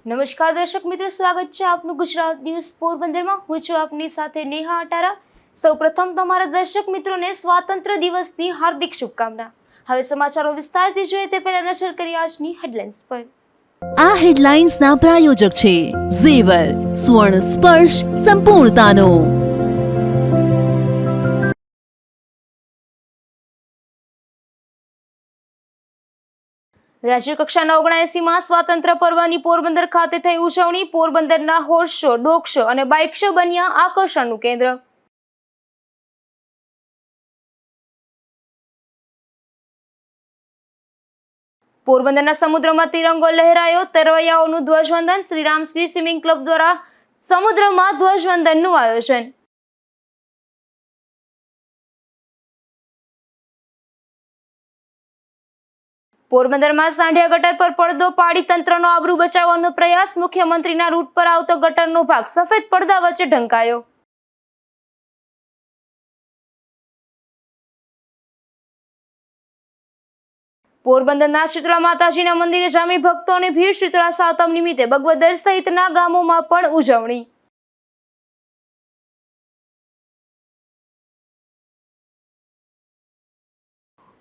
નમસ્કાર દર્શક મિત્રો, સ્વાગત છે આપનું ગુજરાત ન્યૂઝ પોરબંદરમાં। હું છું આપની સાથે નેહા અટારા। સૌપ્રથમ તમારા દર્શક મિત્રોને સ્વાતંત્ર્ય દિવસની હાર્દિક શુભકામના। હવે સમાચારો વિસ્તારથી જોઈએ તે પહેલા નજર કરીએ આજની હેડલાઇન્સ પર। આ હેડલાઇન્સના પ્રાયોજક છે ઝેવર, સ્વર્ણ સ્પર્શ સંપૂર્ણતાનો। રાજ્ય કક્ષાના 79માં સ્વાતંત્ર્ય પર્વની પોરબંદર ખાતે થઈ ઉજવણી। પોરબંદરના હોર્સ શો, ડોગ શો અને બાઇક શો બન્યા આકર્ષણનું કેન્દ્ર। પોરબંદરના સમુદ્રમાં તિરંગો લહેરાયો, તરવૈયાઓનું ધ્વજવંદન। શ્રીરામ સી સ્વિમિંગ ક્લબ દ્વારા સમુદ્રમાં ધ્વજવંદનનું આયોજન। પોરબંદરમાં સાંઢિયા ગટર પર પડદો પાડી તંત્રનો આબરૂ બચાવવાનો પ્રયાસ। મુખ્યમંત્રીના રૂટ પર આવતો ગટરનો ભાગ સફેદ પડદા વચ્ચે ઢંકાયો। પોરબંદરના શીતળા માતાજીના મંદિરે જામી ભક્તોની ભીડ। શીતળા સાતમ નિમિત્તે બગવદર સહિતના ગામોમાં પણ ઉજવણી।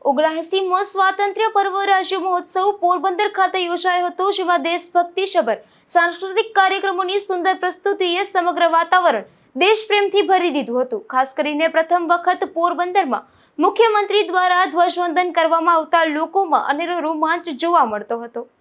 ઓગણએંસીમો સ્વાતંત્ર્ય પર્વ રાજ્ય મહોત્સવ પોરબંદર ખાતે યોજાયો હતો, જેમાં દેશભક્તિસભર સાંસ્કૃતિક કાર્યક્રમોની સુંદર પ્રસ્તુતિએ સમગ્ર વાતાવરણ દેશપ્રેમથી ભરી દીધું હતું। ખાસ કરીને પ્રથમ વખત પોરબંદરમાં મુખ્યમંત્રી દ્વારા ધ્વજવંદન કરવામાં આવતા લોકોમાં અનેરો રોમાંચ જોવા મળતો હતો।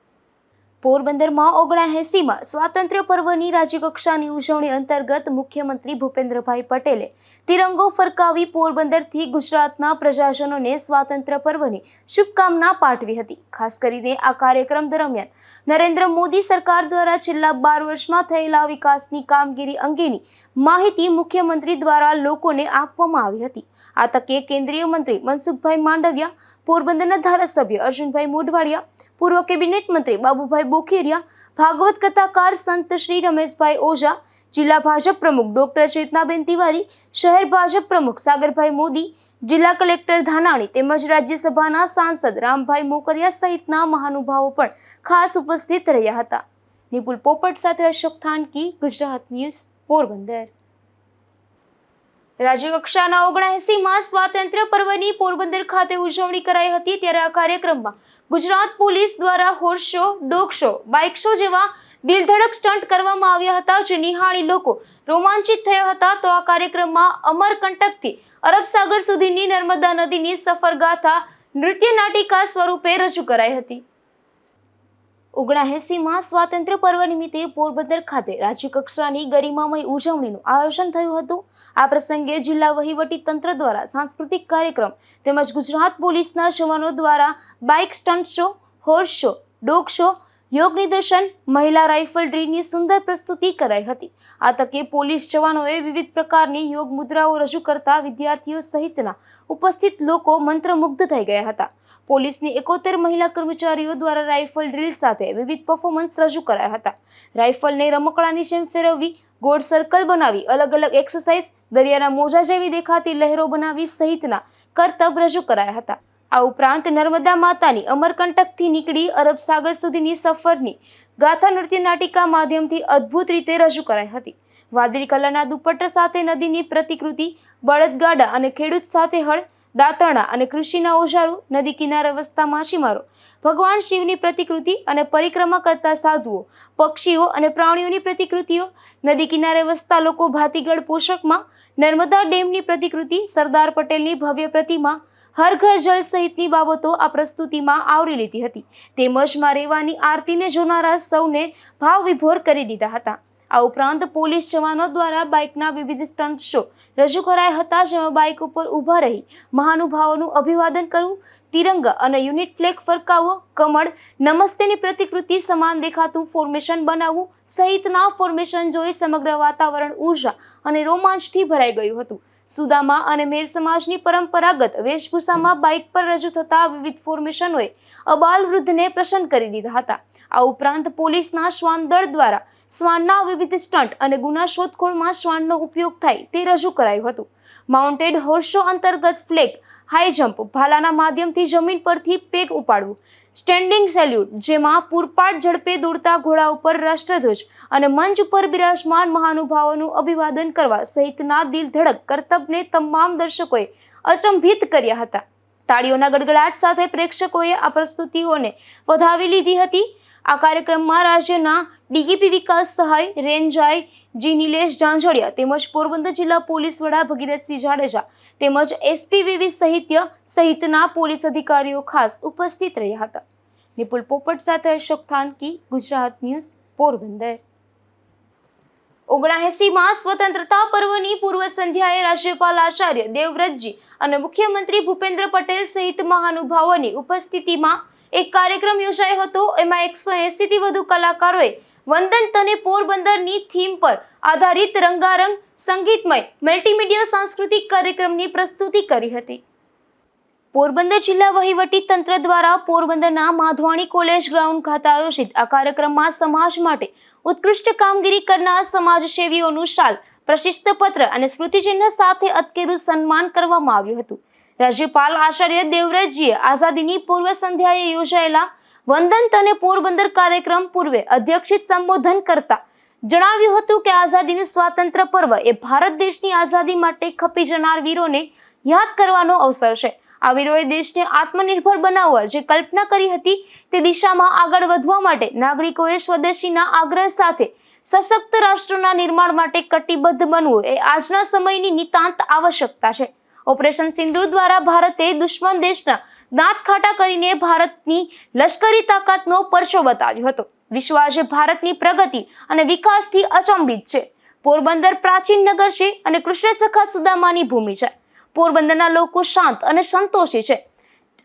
પોરબંદરમાં 79માં સ્વાતંત્ર્ય પર્વની રાજ્યકક્ષાની ઉજવણી અંતર્ગત મુખ્યમંત્રી ભૂપેન્દ્રભાઈ પટેલે તિરંગો ફરકાવી પોરબંદરથી ગુજરાતના પ્રજાજનોને સ્વાતંત્ર્ય પર્વની શુભકામના પાઠવી હતી। ખાસ કરીને આ કાર્યક્રમ દરમિયાન નરેન્દ્ર મોદી સરકાર દ્વારા છેલ્લા 12 વર્ષમાં થયેલા વિકાસની કામગીરી અંગેની માહિતી મુખ્યમંત્રી દ્વારા લોકોને આપવામાં આવી હતી। આ તકે કેન્દ્રીય મંત્રી મનસુખભાઈ માંડવિયા, પોરબંદરના ધારાસભ્ય અર્જુનભાઈ મોઢવાડિયા, પૂર્વ કેબિનેટ મંત્રી બાબુભાઈ બોખીરિયા, ભાગવત કથાકાર સંત શ્રી રમેશભાઈ ઓઝા, જિલ્લા ભાજપ પ્રમુખ ડોક્ટર ચેતનાબેન તિવારી, શહેર ભાજપ પ્રમુખ સાગરભાઈ મોદી, જિલ્લા કલેક્ટર ધાનાણી તેમજ રાજ્યસભાના સાંસદ રામભાઈ મોકરિયા સહિતના મહાનુભાવો પણ ખાસ ઉપસ્થિત રહ્યા હતા। નિપુલ પોપટ સાથે અશોક થાનકી, ગુજરાત ન્યૂઝ, પોરબંદર। રાજ્યકક્ષાના 79માં સ્વાતંત્ર્ય પર્વની પોરબંદર ખાતે ઉજવણી કરાઈ હતી, ત્યારે આ કાર્યક્રમમાં ગુજરાત પોલીસ દ્વારા horse show, dog show, bike show જેવા દિલધડક સ્ટન્ટ કરવામાં આવ્યા હતા, જે નિહાળી લોકો રોમાંચિત થયા હતા। તો આ કાર્યક્રમમાં અમરકંટકથી અરબ સાગર સુધીની નર્મદા નદીની સફર ગાથા નૃત્ય નાટિકા સ્વરૂપે રજૂ કરાઈ હતી। 79માં સ્વાતંત્ર્ય પર્વ નિમિત્તે પોરબંદર ખાતે રાજ્યકક્ષાની ગરિમામય ઉજવણીનું આયોજન થયું હતું। આ પ્રસંગે જિલ્લા વહીવટી તંત્ર દ્વારા સાંસ્કૃતિક કાર્યક્રમ તેમજ ગુજરાત પોલીસના જવાનો દ્વારા bike stunt show, horse show, dog show, યોગ નિદર્શન, મહિલા રાઇફલ ડ્રીલની સુંદર પ્રસ્તુતિ કરાઈ હતી। આ તકે પોલીસ જવાનોએ વિવિધ પ્રકારની યોગ મુદ્રાઓ રજૂ કરતા વિદ્યાર્થીઓ સહિતના ઉપસ્થિત લોકો મંત્રમુગ્ધ થઈ ગયા હતા। પોલીસની 71 મહિલા કર્મચારીઓ દ્વારા રાઇફલ ડ્રીલ સાથે વિવિધ પરફોર્મન્સ રજૂ કરાયા હતા। રાઇફલને રમકડાની જેમ ફેરવવી, ગોળ સર્કલ બનાવી, અલગ અલગ એક્સરસાઇઝ, દરિયાના મોજા જેવી દેખાતી લહેરો બનાવી સહિતના કરતબ રજૂ કરાયા હતા। આ ઉપરાંત નર્મદા માતાની અમરકંટકથી નીકળી અરબ સાગર સુધીની સફરની ગાથા નૃત્ય નાટિકા માધ્યમથી અદ્ભુત રીતે રજૂ કરાઈ હતી। વાદળી કલરના દુપટ્ટા સાથે નદીની પ્રતિકૃતિ, બળદગાડા અને ખેડૂત સાથે હળ, દાંતરણા અને કૃષિના ઓજારો, નદી કિનારે વસતા માછીમારો, ભગવાન શિવની પ્રતિકૃતિ અને પરિક્રમા કરતા સાધુઓ, પક્ષીઓ અને પ્રાણીઓની પ્રતિકૃતિઓ, નદી કિનારે વસતા લોકો ભાતીગળ પોશાકમાં, નર્મદા ડેમની પ્રતિકૃતિ, સરદાર પટેલની ભવ્ય પ્રતિમા, હર ઘર જલ સહિતની બાબતો આ પ્રસ્તુતિમાં આવરી લીધી હતી। તેમજ માં રેવાની આરતીને જોનારા સૌને ભાવ વિભોર કરી દીધા હતા। આ ઉપરાંત પોલીસ જવાનો દ્વારા બાઇકના વિવિધ સ્ટન્ટ શો રજૂ કરાયા હતા, જેમાં બાઇક ઉપર ઊભા રહી મહાનુભાવોનું અભિવાદન કરવું, તિરંગા અને યુનિટ ફ્લેગ ફરકાવવો, કમળ, નમસ્તેની પ્રતિકૃતિ સમાન દેખાતું ફોર્મેશન બનાવવું સહિતના ફોર્મેશન જોઈ સમગ્ર વાતાવરણ ઉર્જા અને રોમાંચથી ભરાઈ ગયું હતું। સુદામા અને મેર સમાજની પરંપરાગત વેશભૂષામાં બાઇક પર રજૂ થતા વિવિધ ફોર્મેશનોએ અબાલ વૃદ્ધને પ્રસન્ન કરી દીધા હતા। આ ઉપરાંત પોલીસના શ્વાન દળ દ્વારા શ્વાનના વિવિધ સ્ટન્ટ અને ગુના શોધખોળમાં શ્વાનનો ઉપયોગ થાય તે રજૂ કરાયું હતું। માઉન્ટેડ હોર્સ શો અંતર્ગત ફ્લેગ હાઈ જમ્પ, ભાલાના માધ્યમથી જમીન પરથી પેગ ઉપાડવું, સ્ટેન્ડિંગ સેલ્યુટ જેમાં પૂરપાટ ઝડપે દોડતા ઘોડા ઉપર રાષ્ટ્રધ્વજ અને મંચ ઉપર બિરાજમાન મહાનુભાવોનું અભિવાદન કરવા સહિતના દિલ ધડક કરતબને તમામ દર્શકોએ અચંભિત કર્યા હતા. તાળીઓના ગડગડાટ સાથે પ્રેક્ષકોએ આ પ્રસ્તુતિઓને વધાવી લીધી હતી. આ કાર્યક્રમમાં રાજ્યના ડીજીપી વિકાસ સહાય, રેન્જાઈ જી નિલેશ જાંજડિયા તેમજ પોરબંદર જિલ્લા પોલીસ વડા ભગીરથસિંહ જાડેજા તેમજ એસપી વિવિધ સાહિત્ય સહિતના પોલીસ અધિકારીઓ ખાસ ઉપસ્થિત રહ્યા હતા. નિપુલ પોપટ સાથે અશોક થાનકી, ગુજરાત ન્યૂઝ, પોરબંદર. 79માં સ્વતંત્રતા પર્વની પૂર્વ સંધ્યાએ રાજ્યપાલ આચાર્ય દેવવ્રતજી અને મુખ્યમંત્રી ભૂપેન્દ્ર પટેલ સહિત મહાનુભાવોની ઉપસ્થિતિમાં એક કાર્યક્રમ યોજાયો હતો. એમાં 180 થી વધુ કલાકારોએ વંદન તને પોરબંદરની થીમ પર આધારિત રંગારંગ સંગીતમય મલ્ટીમીડિયા સાંસ્કૃતિક કાર્યક્રમની પ્રસ્તુતિ કરી હતી. પોરબંદર જિલ્લા વહીવટી તંત્ર દ્વારા પોરબંદરના માધવાણી કોલેજ ગ્રાઉન્ડ ખાતે આયોજિત આ કાર્યક્રમમાં સમાજ માટે ઉત્કૃષ્ટ કામગીરી કરનાર સમાજસેવીઓનું શાલ, પ્રશિસ્ત પત્ર અને સ્મૃતિચિહ્ન સાથે અત્કેરું સન્માન કરવામાં આવ્યું હતું. રાજ્યપાલ આચાર્ય દેવવ્રતજીએ આઝાદીની પૂર્વ સંધ્યાએ યોજાયેલા વંદન તને પોરબંદર કાર્યક્રમ પૂર્વે અધ્યક્ષિત સંબોધન કરતા જણાવ્યું હતું કે આઝાદીનું સ્વાતંત્ર્ય પર્વ એ ભારત દેશની આઝાદી માટે ખપી જનાર વીરોને યાદ કરવાનો અવસર છે. આ વીરોએ દેશને આત્મનિર્ભર બનાવવા જે કલ્પના કરી હતી તે દિશામાં આગળ વધવા માટે નાગરિકોએ સ્વદેશીના આગ્રહ સાથે સશક્ત રાષ્ટ્રના નિર્માણ માટે કટિબદ્ધ બનવું એ આજના સમયની નિતાંત આવશ્યકતા છે. ઓપરેશન સિંદૂર દ્વારા ભારતે દુશ્મન દેશના દાંત ખાટા કરીને ભારતની લશ્કરી તાકાતનો પરચો બતાવ્યો હતો. વિશ્વ આજે ભારતની પ્રગતિ અને વિકાસથી અચંબિત છે. પોરબંદર પ્રાચીન નગર છે અને કૃષ્ણ સખા સુદામાની ભૂમિ છે. પોરબંદરના લોકો શાંત અને સંતોષી છે.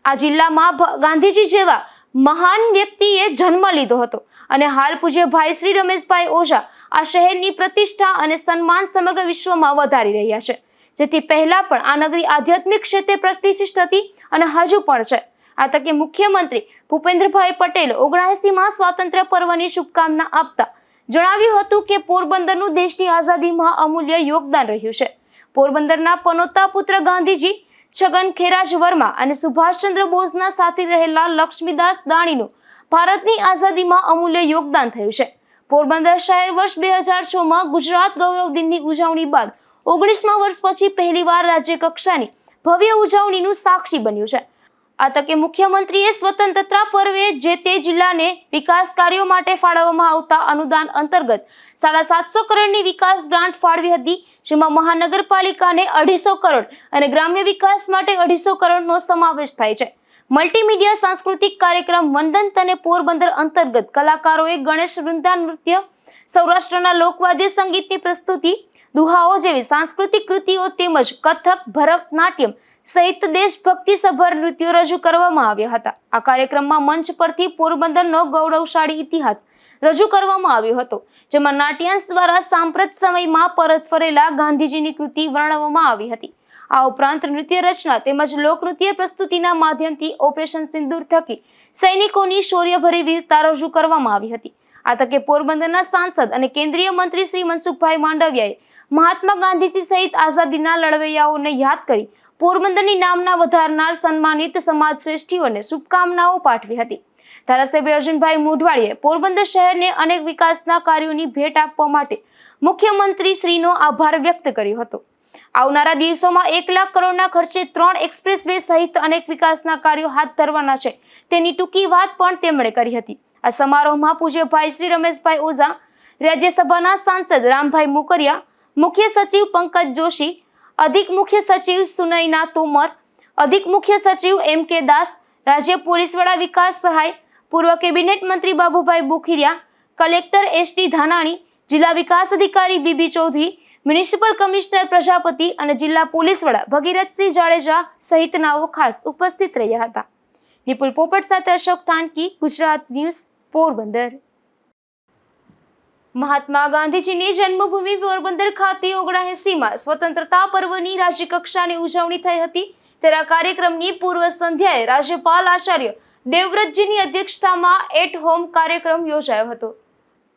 આ જિલ્લામાં ગાંધીજી જેવા મહાન વ્યક્તિએ જન્મ લીધો હતો અને હાલ પૂજ્ય ભાઈ શ્રી રમેશભાઈ ઓઝા આ શહેરની પ્રતિષ્ઠા અને સન્માન સમગ્ર વિશ્વમાં વધારી રહ્યા છે. જેથી પહેલા પણ આ નગરી આધ્યાત્મિક ક્ષેત્રે પ્રતિષ્ઠિત હતી અને હજુ પણ છે. આ તકે મુખ્યમંત્રી ભૂપેન્દ્રભાઈ પટેલે 79માં સ્વાતંત્ર્ય પર્વની શુભકામના આપતા જણાવ્યું હતું કે પોરબંદરનું દેશની આઝાદીમાં અમૂલ્ય યોગદાન રહ્યું છે. પોરબંદરના પનોતા પુત્ર ગાંધીજી, છગન ખેરાજ વર્મા અને સુભાષચંદ્ર બોઝના સાથી રહેલા લક્ષ્મીદાસ દાણીનું ભારતની આઝાદીમાં અમૂલ્ય યોગદાન થયું છે. પોરબંદર શહેર વર્ષ 2006માં ગુજરાત ગૌરવ દિનની ઉજવણી બાદ 19મા વર્ષ પછી પહેલીવાર રાજ્ય કક્ષાની ભવ્ય ઉજવણીનું સાક્ષી બન્યું છે. આ તકે મુખ્યમંત્રીએ સ્વતંત્રતા પર્વે જે તે જિલ્લાને વિકાસ કાર્યો માટે ફાળવવામાં આવતા અનુદાન અંતર્ગત 750 કરોડની વિકાસ ગ્રાન્ટ ફાળવી હતી, જેમાં મહાનગરપાલિકાને 250 કરોડ અને ગ્રામ્ય વિકાસ માટે 250 કરોડનો સમાવેશ થાય છે. મલ્ટીમીડિયા સાંસ્કૃતિક કાર્યક્રમ વંદન તને પોરબંદર અંતર્ગત કલાકારોએ ગણેશ વૃંદા નૃત્ય, સૌરાષ્ટ્રના લોકવાદ્ય સંગીતની પ્રસ્તુતિ, દુહાઓ જેવી સાંસ્કૃતિક કૃતિઓ તેમજ કથક, ભરતનાટ્યમ સહિત દેશભક્તિસભર નૃત્યો રજૂ કરવામાં આવ્યા હતા. આ કાર્યક્રમમાં મંચ પરથી પોરબંદરનો ગૌરવશાળી ઇતિહાસ રજૂ કરવામાં આવ્યો હતો, જેમાં નાટ્યાંશ દ્વારા સાંપ્રત સમયમાં પરત ફરેલા ગાંધીજીની કૃતિ વર્ણવવામાં આવી હતી. આ ઉપરાંત નૃત્ય રચના તેમજ લોકનૃત્ય પ્રસ્તુતિના માધ્યમથી ઓપરેશન સિંદૂર થકી સૈનિકોની શૌર્યભરી વીરતા રજૂ કરવામાં આવી હતી. આ તકે પોરબંદરના સાંસદ અને કેન્દ્રીય મંત્રી શ્રી મનસુખભાઈ માંડવિયાએ મહાત્મા ગાંધીજી સહિત આઝાદીના લડવૈયાઓને યાદ કરી પોરબંદરની નામના વધારનાર સન્માનિત સમાજ શ્રેષ્ઠીઓને શુભકામનાઓ પાઠવી હતી. ધારાસભ્ય અર્જુનભાઈ મોઢવાડીએ પોરબંદર શહેરને અનેક વિકાસના કાર્યોની ભેટ આપવા માટે મુખ્યમંત્રી શ્રીનો આભાર વ્યક્ત કર્યો હતો. આવનારા દિવસોમાં 1 લાખ કરોડના ખર્ચે 3 એક્સપ્રેસ વે સહિત અનેક વિકાસના કાર્યો હાથ ધરવાના છે તેની ટૂંકી વાત પણ તેમણે કરી હતી. આ સમારોહમાં પૂજ્ય ભાઈ શ્રી રમેશભાઈ ઓઝા, રાજ્યસભાના સાંસદ રામભાઈ મોકરિયા, મુખ્ય સચિવ પંકજ જોશી, અધિક મુખ્ય સચિવ સુનયના તોમર, અધિક મુખ્ય સચિવ એમ કે દાસ, રાજ્ય પોલીસ વડા વિકાસ સહાય, પૂર્વ કેબિનેટ મંત્રી બાબુભાઈ બોખીરિયા, કલેક્ટર એસડી ધાનાણી, જિલ્લા વિકાસ અધિકારી B B Chaudhari, municipal commissioner Prajapati અને જિલ્લા પોલીસ વડા ભગીરથસિંહ જાડેજા સહિતનાઓ ખાસ ઉપસ્થિત રહ્યા હતા. નિપુલ પોપટ સાથે અશોક થાનકી, ગુજરાત ન્યૂઝ, પોરબંદર. મહાત્મા ગાંધીજીની જન્મભૂમિ પોરબંદર ખાતે 79માં સ્વતંત્રતા પર્વની રાજ્યકક્ષાની ઉજવણી થઈ હતી. ત્યારે આ કાર્યક્રમની પૂર્વ સંધ્યાએ રાજ્યપાલ આચાર્ય દેવવ્રતજીની અધ્યક્ષતામાં એટ હોમ કાર્યક્રમ યોજાયો હતો.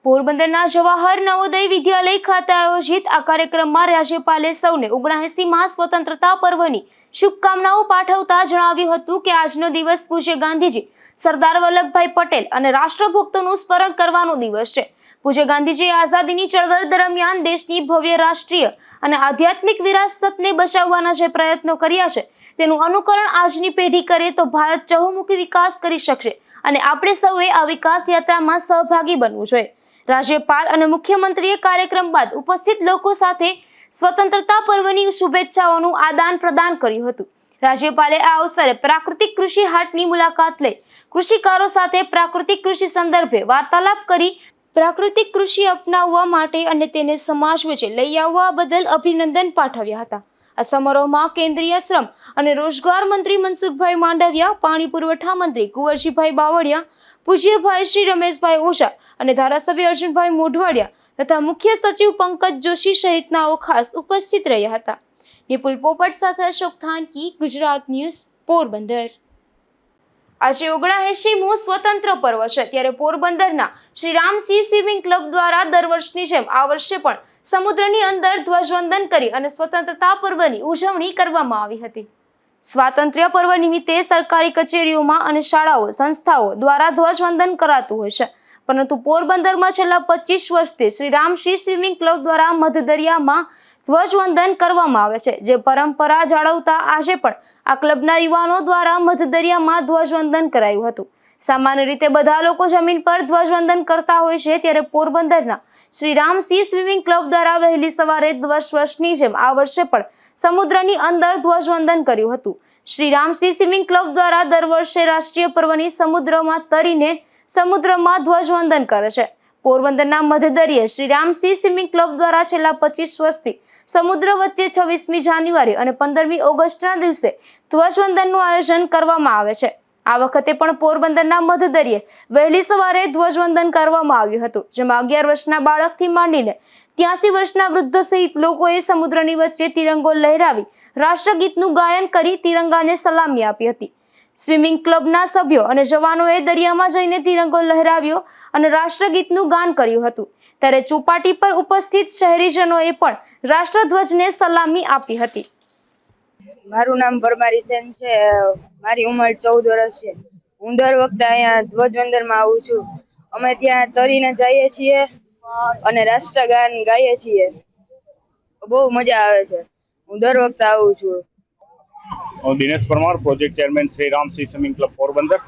પોરબંદરના જવાહર નવોદય વિદ્યાલય ખાતે આયોજિત આ કાર્યક્રમમાં રાજ્યપાલે સૌને 79મા સ્વતંત્રતા પર્વની શુભકામનાઓ પાઠવતા જણાવ્યું હતું કે આજનો દિવસ પૂજ્ય ગાંધીજી, સરદાર વલ્લભભાઈ પટેલ અને રાષ્ટ્રભક્તોનું સ્મરણ કરવાનો દિવસ છે. પૂજ્ય ગાંધીજીએ આઝાદીની ચળવળ દરમિયાન દેશની ભવ્ય રાષ્ટ્રીય અને આધ્યાત્મિક વિરાસતને બચાવવાના જે પ્રયત્નો કર્યા છે તેનું અનુકરણ આજની પેઢી કરે તો ભારત ચહુમુખી વિકાસ કરી શકશે અને આપણે સૌએ આ વિકાસ યાત્રામાં સહભાગી બનવું જોઈએ. રાજ્યપાલ અને મુખ્યમંત્રીએ કાર્યક્રમ બાદ ઉપસ્થિત લોકો સાથે સ્વતંત્રતા પર્વની શુભેચ્છાઓનું આદાન પ્રદાન કર્યું હતું. રાજ્યપાલે આ અવસરે પ્રાકૃતિક કૃષિ હાટની મુલાકાત લઈ કૃષિકારો સાથે પ્રાકૃતિક કૃષિ સંદર્ભે વાર્તાલાપ કરી પ્રાકૃતિક કૃષિ અપનાવવા માટે અને તેને સમાજ વચ્ચે લઈ આવવા બદલ અભિનંદન પાઠવ્યા હતા. આ સમારોહમાં કેન્દ્રીય શ્રમ અને રોજગાર મંત્રી મનસુખભાઈ માંડવિયા, પાણી પુરવઠા મંત્રી કુંવરજીભાઈ બાવળિયા, પૂજ્યભાઈ શ્રી રમેશભાઈ ઓઝા અને ધારાસભ્ય અર્જુનભાઈ મોઢવાડિયા તથા મુખ્ય સચિવ પંકજ જોશી સહિતનાઓ ખાસ ઉપસ્થિત રહ્યા હતા. નિપુલ પોપટ સાથે અશોક થાનકી, ગુજરાત ન્યૂઝ, પોરબંદર. આજે 79મું સ્વતંત્ર પર્વ છે ત્યારે પોરબંદરના શ્રી રામસિંહ સ્વિમિંગ ક્લબ દ્વારા દર વર્ષની જેમ આ વર્ષે પણ સમુદ્રની અંદર ધ્વજવંદન કરી અને સ્વતંત્રતા પર્વની ઉજવણી કરવામાં આવી હતી. સ્વાતંત્ર્ય પર્વ નિમિત્તે સરકારી કચેરીઓમાં અને શાળાઓ, સંસ્થાઓ દ્વારા ધ્વજવંદન કરાતું હોય છે, પરંતુ પોરબંદરમાં છેલ્લા 25 વર્ષથી શ્રી રામસિંહ સ્વિમિંગ ક્લબ દ્વારા મધદરિયામાં ધ્વજવંદન કરવામાં આવે છે. જે પરંપરા જાળવતા આજે પણ આ ક્લબના યુવાનો દ્વારા મધદરિયામાં ધ્વજવંદન કરાયું હતું. સામાન્ય રીતે બધા લોકો જમીન પર ધ્વજવંદન કરતા હોય છે ત્યારે પોરબંદરના શ્રી રામસિંહ સ્વિમિંગ ક્લબ દ્વારા વહેલી સવારે વર્ષની જેમ આ વર્ષે પણ સમુદ્રની અંદર ધ્વજવંદન કર્યું હતું. શ્રી રામસિંહ સ્વિમિંગ ક્લબ દ્વારા દર વર્ષે રાષ્ટ્રીય પર્વની સમુદ્રમાં તરીને સમુદ્રમાં ધ્વજવંદન કરે છે. પોરબંદરના મધદરિયે શ્રી રામસિંહ સ્વિમિંગ ક્લબ દ્વારા છેલ્લા 25 વર્ષથી સમુદ્ર વચ્ચે 26મી જાન્યુઆરી અને 15મી ઓગસ્ટના દિવસે ધ્વજવંદનનું આયોજન કરવામાં આવે છે. આ વખતે પણ પોરબંદરના મધદરિયે વહેલી સવારે ધ્વજવંદન કરવામાં આવ્યું હતું, જેમાં 11 વર્ષના બાળકથી માંડીને 83 વર્ષના વૃદ્ધો સહિત લોકોએ સમુદ્રની વચ્ચે તિરંગો લહેરાવી રાષ્ટ્રગીતનું ગાયન કરી તિરંગાને સલામી આપી હતી. સ્વિમિંગ ક્લબના સભ્યો અને જવાનોએ દરિયામાં જઈને તિરંગો લહેરાવ્યો અને રાષ્ટ્રગીતનું ગાન કર્યું હતું. ત્યારે ચોપાટી પર ઉપસ્થિત શહેરીજનોએ પણ રાષ્ટ્રધ્વજને સલામી આપી હતી. મારું નામ પરમારી સેન છે. મારી ઉંમર 14 વર્ષ છે. હું દર વખતે અહીંયા ધ્વજવંદનમાં આવું છું. અમે ત્યાં તરીને જઈએ છીએ અને રાષ્ટ્રગાન ગાઈએ છીએ. બહુ મજા આવે છે. હું દર વખતે આવું છું. હું Dinesh Parmar, project chairman Shri Ramsinh swimming club Porbandar.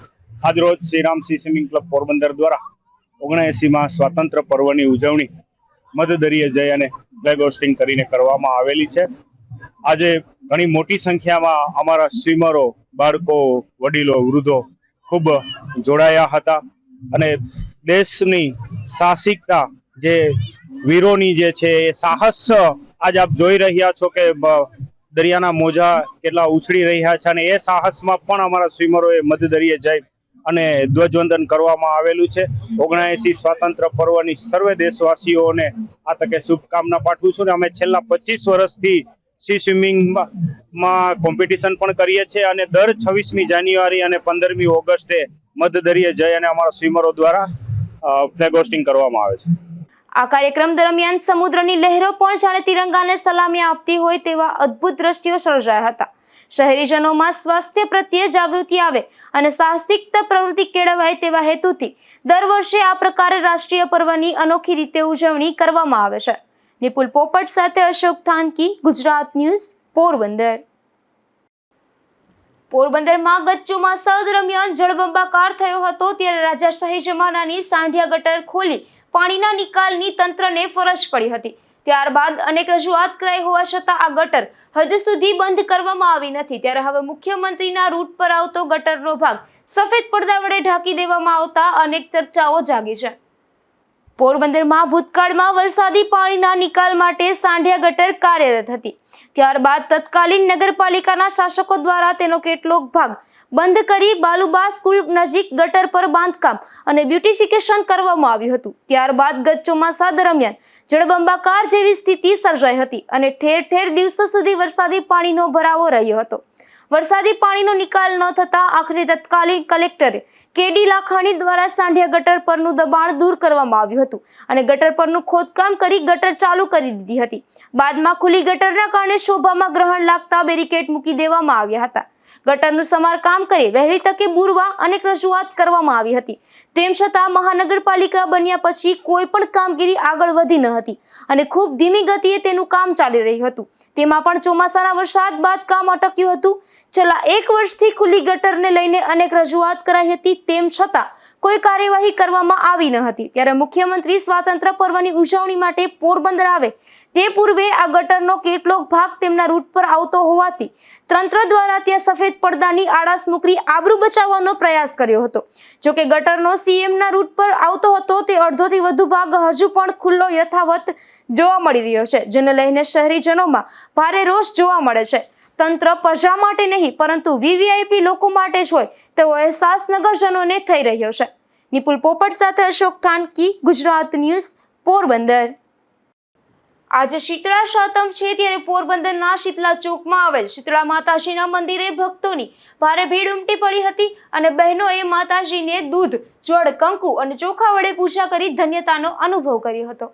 આજરોજ શ્રી રામસિંહ સ્વિમિંગ ક્લબ પોરબંદર દ્વારા 79મા સ્વાતંત્ર્ય પર્વની ઉજવણી મધદરિયે જઈ અને ફ્લેગ હોસ્ટિંગ કરીને કરવામાં આવેલી છે. આજે ઘણી મોટી સંખ્યામાં અમારા સ્વિમરો, બાળકો, વડીલો, વૃદ્ધો ખૂબ જોડાયા હતા અને દેશની સાહસિકતા, જે વીરોની જે છે એ સાહસ આજ આપ જોઈ રહ્યા છો કે દરિયાના મોજા કેટલા ઉછળી રહ્યા છે અને એ સાહસમાં પણ અમારા સ્વિમરોએ મધદરિયે જઈ અને ધ્વજવંદન કરવામાં આવેલું છે. 79 સ્વાતંત્ર્ય પર્વની સર્વે દેશવાસીઓને આ તકે શુભકામના પાઠવું છું. અમે છેલ્લા 25 વર્ષથી સી સ્વિમિંગમાં કોમ્પિટિશન પણ કરીએ છીએ અને દર 26મી જાન્યુઆરી અને 15મી ઓગસ્ટે મધદરિયે જઈ અને અમારા સ્વિમરો દ્વારા ફ્લેગ હોસ્ટિંગ કરવામાં આવે છે. આ કાર્યક્રમ દરમિયાન સમુદ્રની લહેરો પણ જાણે તિરંગાને સલામી આપતી હોય તેવા અદ્ભુત દ્રશ્યો સર્જાયા હતા. શહેરીજનોમાં સ્વાસ્થ્ય પ્રત્યે જાગૃતિ આવે અને સાહસિકતા પ્રવૃત્તિ કેળવાય તેવા હેતુથી દર વર્ષે આ પ્રકારે રાષ્ટ્રીય પર્વની અનોખી રીતે ઉજવણી કરવામાં આવે છે. નિપુલ પોપટ સાથે અશોક થાનકી, ગુજરાત ન્યૂઝ, પોરબંદર. પોરબંદરમાં ગત ચોમાસા દરમિયાન જળબંબાકાર થયો હતો ત્યારે રાજાશાહી જમાનાની સાંઢિયા ગટર ખોલી પાણીના નિકાલની તંત્રને ફરજ પડી હતી. ત્યારબાદ અનેક રજૂઆત કરાઈ હોવા છતાં આ ગટર હજુ સુધી બંધ કરવામાં આવી નથી. ત્યારે હવે મુખ્યમંત્રીના રૂટ પર આવતો ગટરનો ભાગ સફેદ પડદા વડે ઢાંકી દેવામાં આવતા અનેક ચર્ચાઓ જાગી છે. પોરબંદરમાં ભૂતકાળમાં વરસાદી પાણીના નિકાલ માટે સાંઢિયા ગટર કાર્યરત હતી. ત્યારબાદ તત્કાલીન નગરપાલિકાના શાસકો દ્વારા તેનો કેટલોક ભાગ બંધ કરી બાલુબા સ્કૂલ નજીક ગટર પર બાંધકામ અને બ્યુટિફિકેશન કરવામાં આવ્યું હતું. ત્યારબાદ ગત ચોમાસા દરમિયાન જળબંબાકાર જેવી સ્થિતિ સર્જાઈ હતી અને ઠેર ઠેર દિવસો સુધી વરસાદી પાણીનો ભરાવો રહ્યો હતો. વરસાદી પાણીનો નિકાલ ન થતા આખરે તત્કાલીન કલેક્ટરે કેડી લાખાણી દ્વારા સાંઢિયા ગટર પરનું દબાણ દૂર કરવામાં આવ્યું હતું અને ગટર પરનું ખોદકામ કરી ગટર ચાલુ કરી દીધી હતી. બાદમાં ખુલ્લી ગટરના કારણે શોભામાં ગ્રહણ લાગતા બેરિકેડ મૂકી દેવામાં આવ્યા હતા. ગટરનું સમારકામ કરી વહેલી તકે બુરવા અનેક રજૂઆત કરવામાં આવી હતી. તેમ છતાં મહાનગરપાલિકા બન્યા પછી કોઈ પણ કામગીરી આગળ વધી ન હતી અને ખૂબ ધીમી ગતિએ તેનું કામ ચાલી રહ્યું હતું. તેમાં પણ ચોમાસાના વરસાદ બાદ કામ અટક્યું હતું. છેલ્લા 1 વર્ષથી ખુલ્લી ગટરને લઈને અનેક રજૂઆત કરાઈ હતી. તેમ છતાં કોઈ કાર્યવાહી કરવામાં આવી ન હતી. ત્યારે મુખ્યમંત્રી સ્વાતંત્ર્ય પર્વની ઉજવણી માટે પોરબંદર આવે તે પૂર્વે આ ગટરનો કેટલોક ભાગ તેમના રૂટ પર આવતો હોવાથી તંત્ર દ્વારા ત્યાં સફેદ પડદાની આડાશ મૂકી આબરૂ બચાવવાનો પ્રયાસ કર્યો હતો. જોકે ગટરનો સીએમના રૂટ પર આવતો હતો તે અડધોથી વધુ ભાગ હજુ પણ ખુલ્લો યથાવત જોવા મળી રહ્યો છે, જેને લઈને શહેરીજનોમાં ભારે રોષ જોવા મળે છે. તંત્ર પ્રજા માટે નહીં પરંતુ વીવીઆઈપી લોકો માટે જ હોય તેવો અહેસાસ નગરજનોને થઈ રહ્યો છે. નિપુલ પોપટ સાથે અશોક થાનકી, ગુજરાત ન્યૂઝ, પોરબંદર. આજે શીતળા સાતમ છે ત્યારે પોરબંદરના શીતલા ચોકમાં આવેલ શીતળા માતાજીના મંદિરે ભક્તોની ભારે ભીડ ઉમટી પડી હતી અને બહેનોએ માતાજીને દૂધ, જળ, કંકુ અને ચોખા વડે પૂજા કરી ધન્યતાનો અનુભવ કર્યો હતો.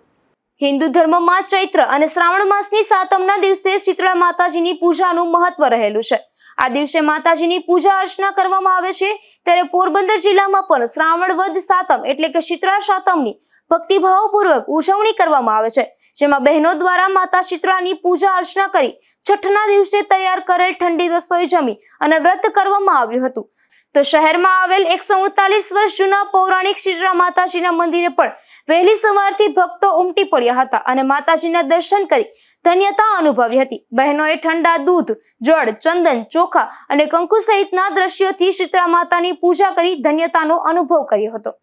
હિન્દુ ધર્મમાં ચૈત્ર અને શ્રાવણ માસની સાતમના દિવસે શીતળા માતાજીની પૂજાનું મહત્વ રહેલું છે. આ દિવસે માતાજીની પૂજા અર્ચના કરવામાં આવે છે. ત્યારે પોરબંદર જિલ્લામાં પણ શ્રાવણ વદ સાતમ એટલે કે શીતળા સાતમની ભક્તિભાવપૂર્વક ઉજવણી કરવામાં આવે છે, જેમાં બહેનો દ્વારા માતા શીતળાની પૂજા અર્ચના કરી છઠ્ઠના દિવસે તૈયાર કરેલ ઠંડી રસોઈ જમી અને વ્રત કરવામાં આવ્યું હતું. તો શહેરમાં આવેલ 139 વર્ષ જૂના પૌરાણિક શીતળા માતાજીના મંદિરે પણ વહેલી સવારથી ભક્તો ઉમટી પડ્યા હતા અને માતાજીના દર્શન કરી ધન્યતા અનુભવી હતી. બહેનોએ ઠંડા દૂધ, જળ, ચંદન, ચોખા અને કંકુ સહિતના દ્રશ્યોથી શીતળા માતાની પૂજા કરી ધન્યતાનો અનુભવ કર્યો હતો.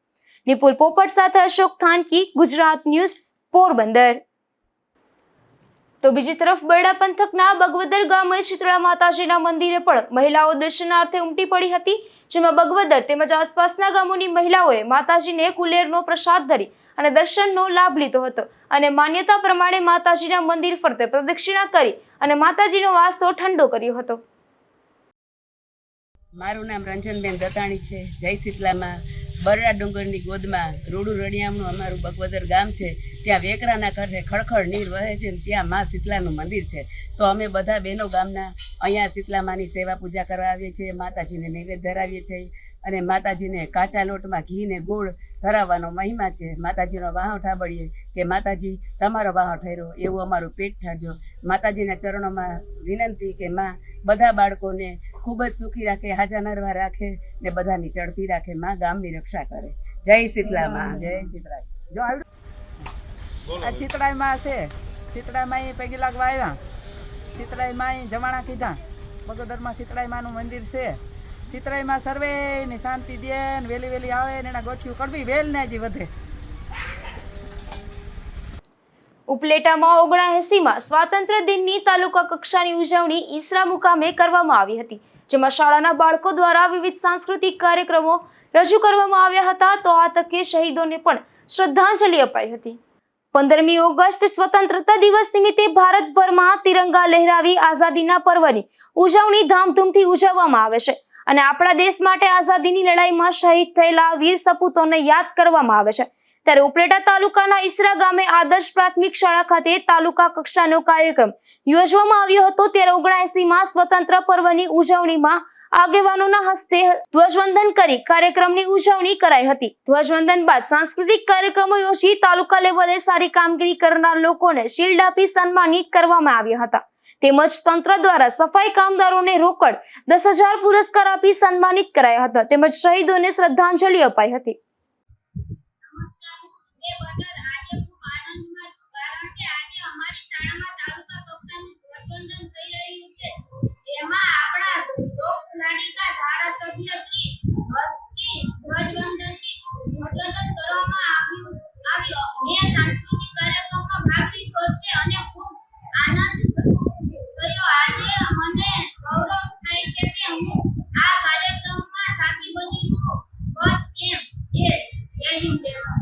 નિપુલ પોપટ સાથે અશોક થાનકી, ગુજરાત ન્યૂઝ, પોરબંદર. તો બીજી તરફ બરડા પંથકના બગવદર ગામે શીતળા માતાજીના મંદિરે પણ મહિલાઓ દર્શનાર્થે ઉમટી પડી હતી, જેમાં બગવદર તેમજ આસપાસના ગામોની મહિલાઓએ માતાજીને કુલેરનો પ્રસાદ ધરી અને દર્શનનો લાભ લીધો હતો અને માન્યતા પ્રમાણે માતાજીના મંદિર ફરતે પ્રદક્ષિણા કરી અને માતાજીનો વાસો ઠંડો કર્યો હતો. મારું નામ રંજનબેન દતાણી છે. જય શીતલામાં. બરડા ડુંગરની ગોદમાં રૂડું રણિયામનું અમારું બગવદર ગામ છે. ત્યાં વેકરાના કાંઠે ખળખળ નીર વહે છે ને ત્યાં મા શીતલાનું મંદિર છે. તો અમે બધા બહેનો ગામના અહીંયા શીતલામાની સેવા પૂજા કરવા આવીએ છીએ, માતાજીને નૈવેદ્ય ધરાવીએ છીએ અને માતાજીને કાચા લોટમાં ઘી ને ગોળ ધરાવવાનો મહિમા છે. માતાજીનો વાહો ઠાબડીએ કે માતાજી તમારો વાહો ઠર્યો એવું અમારું પેટ ઠરજો. માતાજીના ચરણોમાં વિનંતી કે માં બધા બાળકોને ખૂબ જ સુખી રાખે, હાજા નરવા રાખે ને બધાની ચડતી રાખે, માં ગામની રક્ષા કરે. જય શીતલામાં. જય શીતળા. જો આવડું આ શીતળાઈમાં છે. શીતળાઈમાં એ પૈકી લાગવા આવ્યા. શીતળાઈમાં જમાણા કીધા. બગોદરમાં શીતળાઈમાનું મંદિર છે. શીતળાઈમાં સર્વેની શાંતિ દે ને વેલી વેલી આવે ને એના ગોઠિયું કડવી વેલ ને હજી વધે. ઉપલેટામાં 79માં સ્વાતંત્ર્ય દિનની તાલુકા કક્ષાની ઉજવણી ઈસરા મુકામે કરવામાં આવી હતી, જેમાં શાળાના બાળકો દ્વારા વિવિધ સાંસ્કૃતિક કાર્યક્રમો રજૂ કરવામાં આવ્યા હતા. તો આ તકે શહીદોને પણ શ્રદ્ધાંજલિ અપાઈ હતી. 15મી ઓગસ્ટ સ્વતંત્રતા દિવસ નિમિત્તે ભારતભરમાં તિરંગા લહેરાવી આઝાદીના પર્વની ઉજવણી ધામધૂમથી ઉજવવામાં આવે છે અને આપણા દેશ માટે આઝાદીની લડાઈમાં શહીદ થયેલા વીર સપૂતોને યાદ કરવામાં આવે છે. ત્યારે ઉપલેટા તાલુકાના ઈસરા ગામે આદર્શ પ્રાથમિક શાળા ખાતે તાલુકા કક્ષાનો કાર્યક્રમ યોજવામાં આવ્યો હતો. ત્યારે 79માં સ્વતંત્ર પર્વની ઉજવણીમાં આગેવાનોના હસ્તે ધ્વજવંદન કરી કાર્યક્રમની ઉજવણી કરાઈ હતી. ધ્વજવંદન બાદ સાંસ્કૃતિક કાર્યક્રમો યોજી તાલુકા લેવલે સારી કામગીરી કરનાર લોકોને શિલ્ડ આપી સન્માનિત કરવામાં આવ્યા હતા. તેમજ તંત્ર દ્વારા સફાઈ કામદારોને રોકડ 10,000 પુરસ્કાર આપી સન્માનિત કરાયા હતા. તેમજ શહીદોને શ્રદ્ધાંજલિ અપાઈ હતી. આજે ખૂબ આનંદમાં છું કારણ કે આજે અમારી શાળામાં તાલુકા કક્ષાનું ધ્વજવંદન થઈ રહ્યું છે, જેમાં આપણા લોકલાડીલા ધારાસભ્ય શ્રી હર્ષથી ધ્વજવંદન કરવામાં આવ્યો. મેં સાંસ્કૃતિક કાર્યક્રમમાં ભાગ લીધો છે અને ખૂબ આનંદ થયો. આજે મને ગૌરવ થાય છે કે હું આ કાર્યક્રમમાં સાથી બની છું. બસ એમ જ. જય હિન્દ, જય ભારત.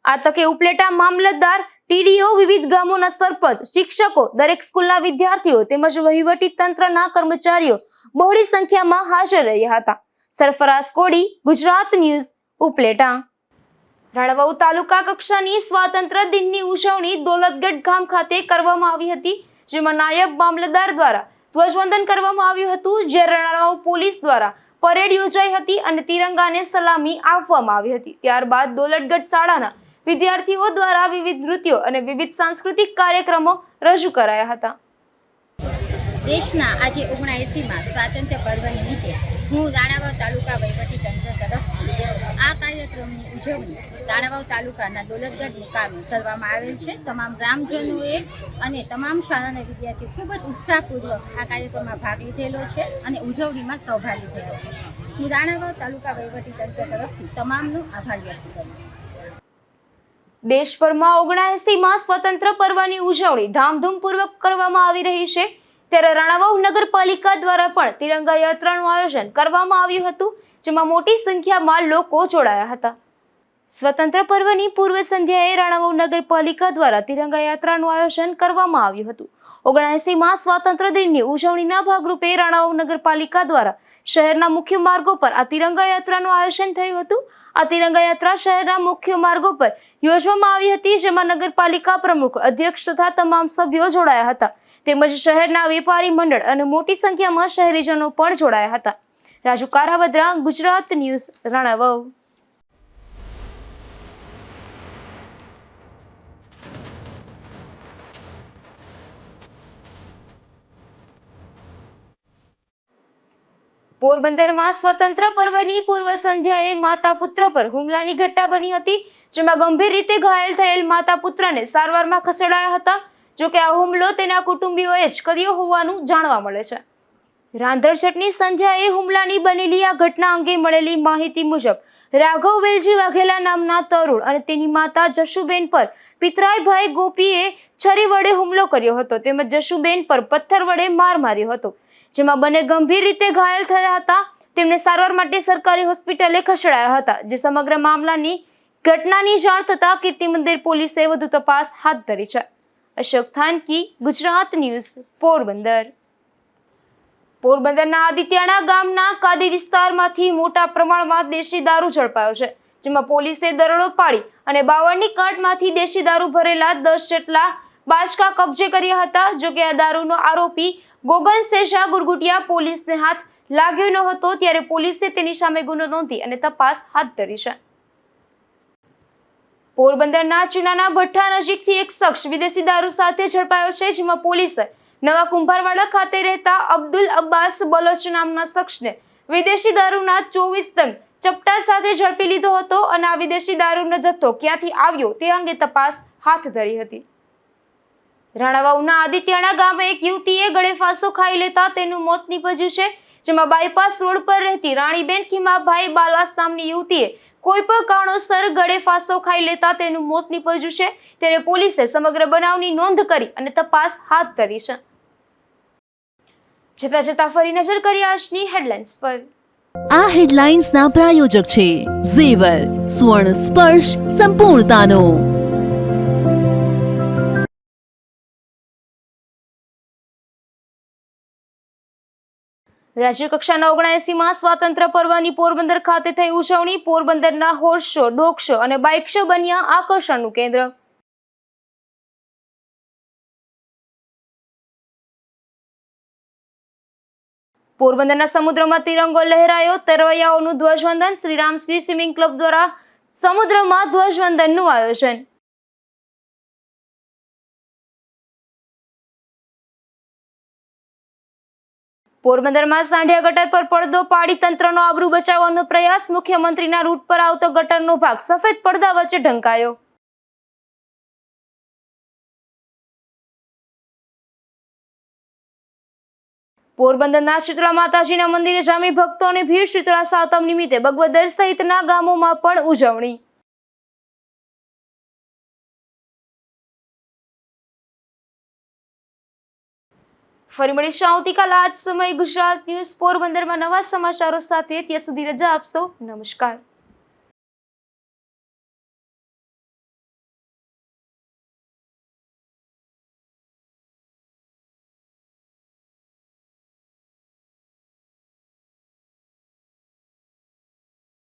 આ તકે ઉપલેટા મામલતદાર, ટીડીઓ, વિવિધ ગામોના સરપંચ, શિક્ષકો, દરેક સ્કૂલના વિદ્યાર્થીઓ તેમજ વહીવટી તંત્રના કર્મચારીઓ બહોળી સંખ્યામાં હાજર રહ્યા હતા. સરફરાઝ કોડી, ગુજરાત ન્યૂઝ, ઉપલેટા. રાણાવાવ તાલુકા કક્ષાની સ્વાતંત્ર્ય દિનની ઉજવણી દોલતગઢ ગામ ખાતે કરવામાં આવી હતી, જેમાં નાયબ મામલતદાર દ્વારા ધ્વજવંદન કરવામાં આવ્યું હતું, જ્યારે રાણાવાવ પોલીસ દ્વારા પરેડ યોજાઈ હતી અને તિરંગાને સલામી આપવામાં આવી હતી. ત્યારબાદ દોલતગઢ શાળાના વિદ્યાર્થીઓ દ્વારા વિવિધ નૃત્યો અને વિવિધ સાંસ્કૃતિક કાર્યક્રમો રજૂ કરાયા હતા. દેશના આજે 79માં સ્વાતંત્ર્ય પર્વ નિમિત્તે હું રાણાવાવ તાલુકા વહીવટીતંત્ર તરફથી આ કાર્યક્રમની ઉજવણી રાણાવાવ તાલુકાના દોલતગઢ મુકામે કરવામાં આવેલ છે. તમામ ગ્રામજનોએ અને તમામ શાળાના વિદ્યાર્થીઓ ખૂબ જ ઉત્સાહપૂર્વક આ કાર્યક્રમમાં ભાગ લીધેલો છે અને ઉજવણીમાં સહભાગી થયો છે. હું રાણાવાવ તાલુકા વહીવટીતંત્ર તરફથી તમામનો આભાર વ્યક્ત કરું છું. દેશભરમાં 79માં સ્વતંત્ર પર્વની ઉજવણી ધામધૂમપૂર્વક કરવામાં આવી રહી છે, ત્યારે રાણાવાવ નગરપાલિકા દ્વારા પણ તિરંગા યાત્રાનું આયોજન કરવામાં આવ્યું હતું, જેમાં મોટી સંખ્યામાં લોકો જોડાયા હતા. સ્વતંત્ર પર્વની પૂર્વ સંધ્યાએ રાણાવાવ નગરપાલિકા દ્વારા તિરંગા યાત્રાનું આયોજન કરવામાં આવ્યું હતું. 79માં સ્વાતંત્ર્ય દિનની ઉજવણીના ભાગરૂપે રાણાવાવ નગરપાલિકા દ્વારા શહેરના મુખ્ય માર્ગો પર આ તિરંગા યાત્રાનું આયોજન થયું હતું. આ તિરંગા યાત્રા શહેરના મુખ્ય માર્ગો પર યોજવામાં આવી હતી, જેમાં નગરપાલિકા પ્રમુખ, અધ્યક્ષ તથા તમામ સભ્યો જોડાયા હતા, તેમજ શહેરના વેપારી મંડળ અને મોટી સંખ્યામાં શહેરીજનો પણ જોડાયા હતા. રાજુ કારાવદ્રા, ગુજરાત ન્યૂઝ, રાણાવાવ. પોરબંદરમાં સ્વતંત્ર પર્વની પૂર્વ સંધ્યાએ માતા પુત્ર પર હુમલાની ઘટના બની હતી, જેમાં ગંભીર રીતે ઘાયલ થયેલ માતા પુત્રને સારવારમાં ખસેડાયા હતા. જોકે આ હુમલો તેના કુટુંબીઓએ જ કર્યો હોવાનું જાણવા મળે છે. રાંધણછટની સંધ્યાએ હુમલાની બનેલી આ ઘટના અંગે મળેલી માહિતી મુજબ રાઘવ વેલજી વાઘેલા નામના તરુણ અને તેની માતા જશુબેન પર પિતરાઈભાઈ ગોપીએ છરી વડે હુમલો કર્યો હતો, તેમજ જશુબેન પર પથ્થર વડે માર માર્યો હતો, જેમાં બંને ગંભીર રીતે ઘાયલ થયા હતા. તેમને સારવાર માટે સરકારી હોસ્પિટલે ખસેડાયા હતા. જે સમગ્ર મામલાની ઘટનાની જાણ થતાં કીર્તિ મંદિર પોલીસે વધુ તપાસ હાથ ધરી છે. અશોક થાનકી, ગુજરાત ન્યૂઝ, પોરબંદર. પોરબંદરના આદિત્યાણા ગામના કાદી વિસ્તારમાંથી મોટા પ્રમાણમાં દેશી દારૂ ઝડપાયો છે, જેમાં પોલીસે દરોડો પાડી અને 52ની કાર્ટમાંથી દેશી દારૂ ભરેલા 10 જેટલા બાચકા કબજે કર્યા હતા. જોકે આ દારૂનો આરોપી ગોગન સેજા ગુરગુટિયા પોલીસને હાથ લાગ્યો ન હતો, ત્યારે પોલીસે તેની સામે ગુનો નોંધી અને તપાસ હાથ ધરી છે. પોરબંદરના ચુનાના ભઠ્ઠા નજીકથી એક શખ્સ વિદેશી દારૂ સાથે ઝડપાયો છે, જેમાં પોલીસે નવા કુંભારવાડા ખાતે રહેતા અબ્દુલ અબ્બાસ બલોચ નામના શખ્સને વિદેશી દારૂના 24 નંગ ચપટા સાથે ઝડપી લીધો હતો અને આ વિદેશી દારૂનો જથ્થો ક્યાંથી આવ્યો તે અંગે તપાસ હાથ ધરી હતી. રાણાવાવના આદિત્યાણા ગામે એક યુવતીએ ગળે ફાંસો ખાઈ લેતા તેનું મોત નીપજ્યું છે, જેમાં બાયપાસ રોડ પર રહેતી રાણીબેન ખીમાભાઈ બાલાસ નામની યુવતીએ કોઈ પણ કારણોસર ગળે ફાંસો ખાઈ લેતા તેનું મોત નીપજ્યું છે, ત્યારે પોલીસે સમગ્ર બનાવની નોંધ કરી અને તપાસ હાથ ધરી છે. જતા ફરી નજર કરીએ આજની હેડલાઇન્સ પર. આ હેડલાઇન્સના પ્રાયોજક છે ઝેવર, સુવર્ણ સ્પર્શ સંપૂર્ણતાનો. રાજ્ય કક્ષાના 79માં સ્વાતંત્ર્ય પર્વની પોરબંદર ખાતે થઈ ઉજવણી. પોરબંદરના હોર્સ શો, ડોગ શો અને બાઇક શો બન્યા આકર્ષણનું કેન્દ્ર. પોરબંદરના સમુદ્રમાં તિરંગો લહેરાયો. તરવૈયાઓનું ધ્વજવંદન. શ્રીરામસિંહ સ્વિમિંગ ક્લબ દ્વારા સમુદ્રમાં ધ્વજવંદનનું આયોજન. પોરબંદરમાં સાંઢિયા ગટર પર પડદો પાડી તંત્રનો આબરૂ બચાવવાનો પ્રયાસ. મુખ્યમંત્રીના રૂટ પર આવતો ગટરનો ભાગ સફેદ પડદા વચ્ચે ઢંકાયો. પોરબંદરના શીતળા માતાજીના મંદિરે જામી ભક્તોની ભીડ. શીતળા સાતમ નિમિત્તે બગવદર સહિતના ગામોમાં પણ ઉજવણી. ફરી મળીશું આવતીકાલે આ જ સમયે ગુજરાત ન્યૂઝ પોરબંદરમાં નવા સમાચારો સાથે. ત્યાં સુધી રજા આપશો. નમસ્કાર.